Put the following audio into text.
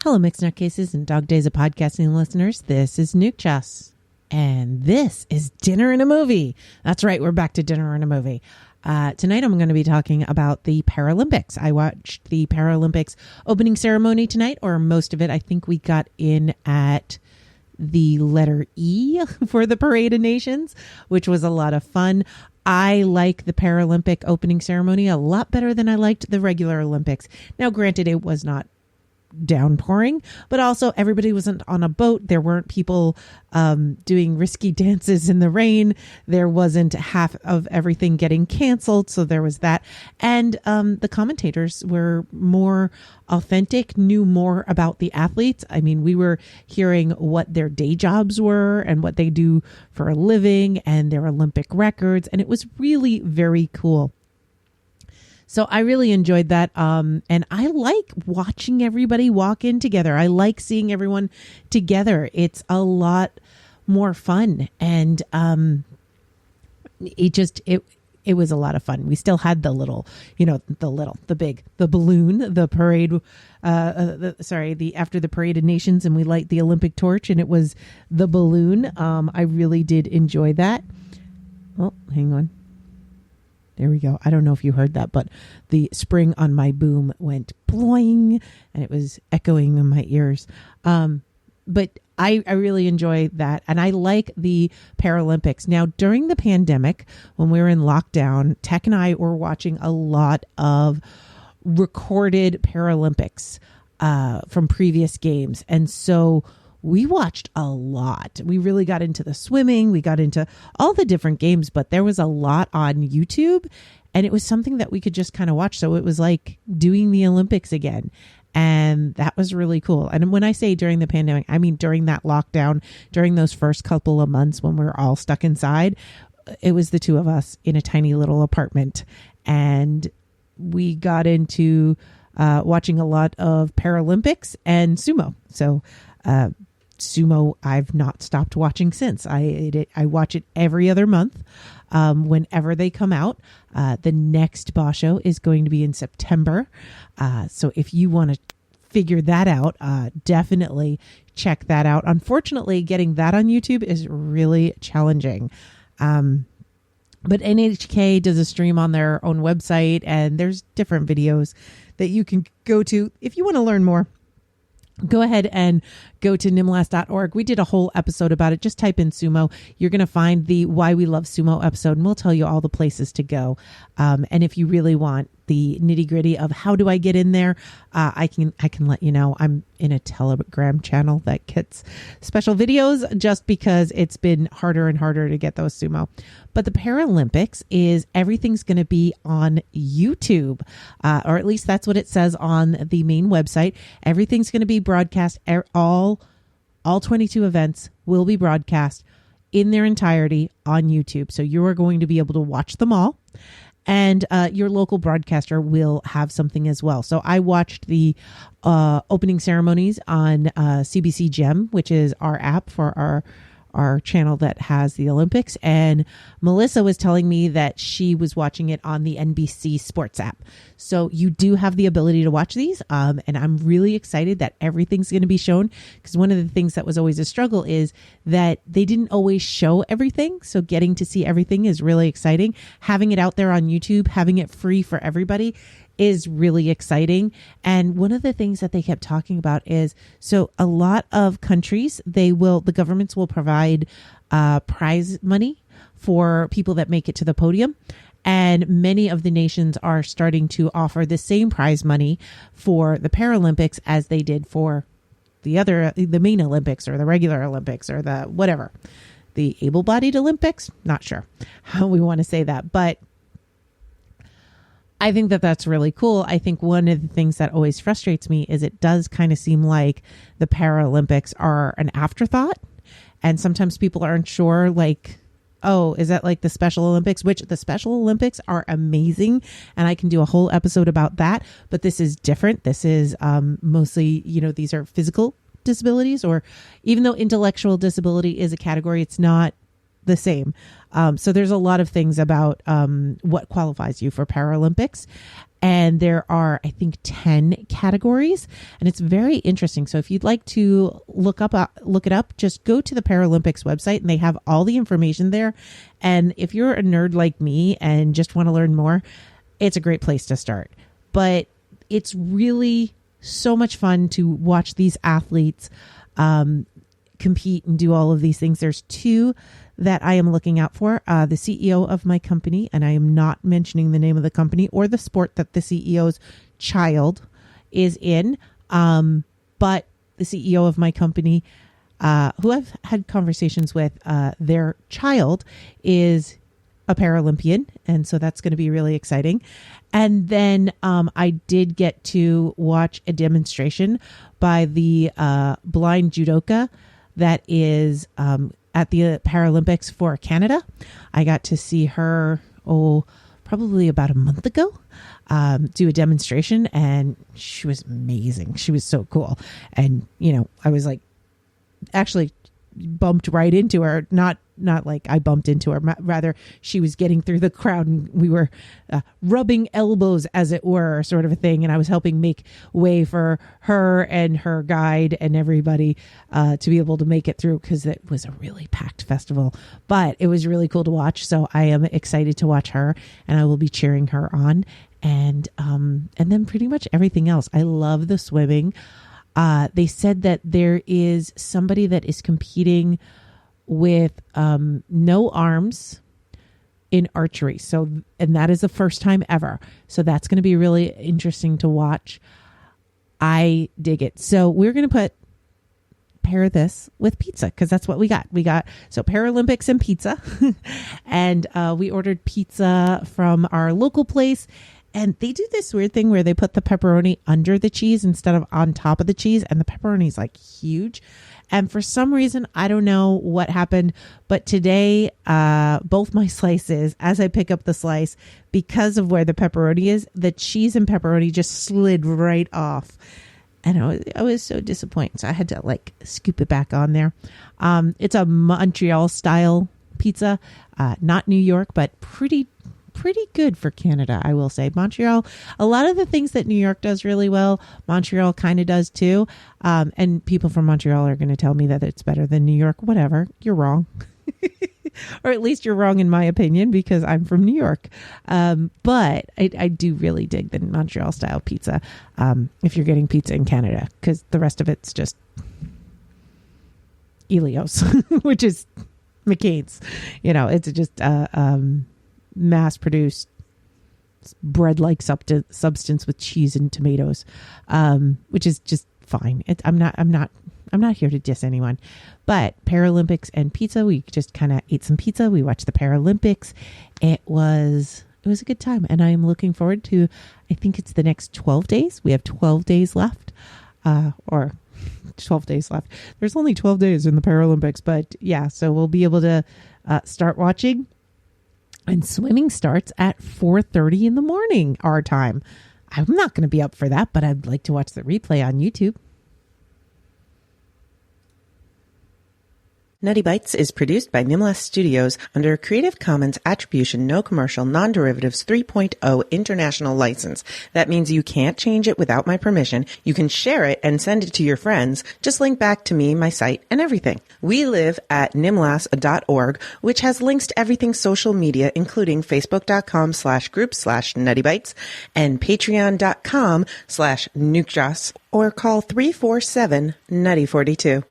Hello, Mixed Nutcases and Dog Days of Podcasting listeners. This is Nuke Chess, and this is Dinner and a Movie. That's right, we're back to Dinner and a Movie. Tonight I'm going to be talking about the Paralympics. I watched the Paralympics opening ceremony tonight, or most of it. I think we got in at the letter E for the Parade of Nations, which was a lot of fun. I like the Paralympic opening ceremony a lot better than I liked the regular Olympics. Now, granted, it was not downpouring, but also everybody wasn't on a boat. There weren't people doing risky dances in the rain. There wasn't half of everything getting canceled, so there was that. And the commentators were more authentic, knew more about the athletes. I mean, we were hearing what their day jobs were and what they do for a living and their Olympic records, and it was really very cool. So I really enjoyed that. And I like watching everybody walk in together. I like seeing everyone together. It's a lot more fun. And it was a lot of fun. We still had the balloon, the parade, after the Parade of Nations, and we light the Olympic torch, and it was the balloon. I really did enjoy that. Oh, hang on. There we go. I don't know if you heard that, but the spring on my boom went boing, and it was echoing in my ears. But I really enjoy that. And I like the Paralympics. Now, during the pandemic, when we were in lockdown, Tech and I were watching a lot of recorded Paralympics from previous games. And so we watched a lot. We really got into the swimming. We got into all the different games, but there was a lot on YouTube, and it was something that we could just kind of watch. So it was like doing the Olympics again. And that was really cool. And when I say during the pandemic, I mean during that lockdown, during those first couple of months when we were all stuck inside, it was the two of us in a tiny little apartment. And we got into watching a lot of Paralympics and sumo. So sumo I've not stopped watching since. I watch it every other month whenever they come out. The next Boss show is going to be in September. So if you want to figure that out, definitely check that out. Unfortunately, getting that on YouTube is really challenging. But NHK does a stream on their own website, and there's different videos that you can go to if you want to learn more. Go ahead and go to nimlast.org. We did a whole episode about it. Just type in sumo. You're going to find the Why We Love Sumo episode, and we'll tell you all the places to go. And if you really want the nitty gritty of how do I get in there, I can let you know. I'm in a Telegram channel that gets special videos just because it's been harder and harder to get those sumo. But the Paralympics is everything's going to be on YouTube, or at least that's what it says on the main website. Everything's going to be broadcast. All 22 events will be broadcast in their entirety on YouTube. So you are going to be able to watch them all. And your local broadcaster will have something as well. So I watched the opening ceremonies on CBC Gem, which is our app for our channel that has the Olympics. And Melissa was telling me that she was watching it on the NBC Sports app. So you do have the ability to watch these. And I'm really excited that everything's going to be shown, because one of the things that was always a struggle is that they didn't always show everything. So getting to see everything is really exciting. Having it out there on YouTube, having it free for everybody is really exciting. And one of the things that they kept talking about is, so a lot of countries, the governments will provide prize money for people that make it to the podium. And many of the nations are starting to offer the same prize money for the Paralympics as they did for the main Olympics, or the regular Olympics, or the whatever, the able-bodied Olympics. Not sure how we want to say that, but I think that that's really cool. I think one of the things that always frustrates me is it does kind of seem like the Paralympics are an afterthought. And sometimes people aren't sure, like, oh, is that like the Special Olympics? Which the Special Olympics are amazing. And I can do a whole episode about that. But this is different. This is mostly, these are physical disabilities, or even though intellectual disability is a category, it's not the same. So there's a lot of things about what qualifies you for Paralympics. And there are, I think, 10 categories, and it's very interesting. So if you'd like to look it up, just go to the Paralympics website, and they have all the information there. And if you're a nerd like me and just want to learn more, it's a great place to start. But it's really so much fun to watch these athletes compete and do all of these things. There's two that I am looking out for. The CEO of my company, and I am not mentioning the name of the company or the sport that the CEO's child is in. But the CEO of my company, who I've had conversations with, their child is a Paralympian. And so that's going to be really exciting. And then I did get to watch a demonstration by the blind judoka that is at the Paralympics for Canada. I got to see her, probably about a month ago, do a demonstration, and she was amazing. She was so cool. And, I was like, actually bumped right into her, not like I bumped into her, rather she was getting through the crowd, and we were rubbing elbows, as it were, sort of a thing. And I was helping make way for her and her guide and everybody to be able to make it through, because it was a really packed festival, but it was really cool to watch. So I am excited to watch her, and I will be cheering her on. And then pretty much everything else. I love the swimming. They said that there is somebody that is competing with no arms in archery. And that is the first time ever. So that's going to be really interesting to watch. I dig it. So we're going to pair this with pizza, because that's what we got. So Paralympics and pizza. And we ordered pizza from our local place. And they do this weird thing where they put the pepperoni under the cheese instead of on top of the cheese. And the pepperoni is like huge. And for some reason, I don't know what happened, but today, both my slices, as I pick up the slice, because of where the pepperoni is, the cheese and pepperoni just slid right off. And I was so disappointed. So I had to scoop it back on there. It's a Montreal style pizza, not New York, but pretty good for Canada, I will say. Montreal, a lot of the things that New York does really well, Montreal kind of does too. And people from Montreal are going to tell me that it's better than New York. Whatever, you're wrong. Or at least you're wrong in my opinion, because I'm from New York. But I do really dig the Montreal style pizza if you're getting pizza in Canada, because the rest of it's just Elios, which is McCain's. It's just mass-produced bread-like substance with cheese and tomatoes, which is just fine. I'm not here to diss anyone. But Paralympics and pizza, we just kind of ate some pizza. We watched the Paralympics. It was a good time, and I am looking forward to, I think it's the next 12 days. We have 12 days left, or 12 days left. There's only 12 days in the Paralympics, but yeah, so we'll be able to start watching. And swimming starts at 4:30 in the morning, our time. I'm not going to be up for that, but I'd like to watch the replay on YouTube. Nutty Bites is produced by Nimlas Studios under a Creative Commons Attribution No Commercial Non-Derivatives 3.0 International License. That means you can't change it without my permission. You can share it and send it to your friends. Just link back to me, my site, and everything. We live at nimlas.org, which has links to everything social media, including facebook.com/group/nuttybites and patreon.com/nukejoss, or call 347-NUTTY42.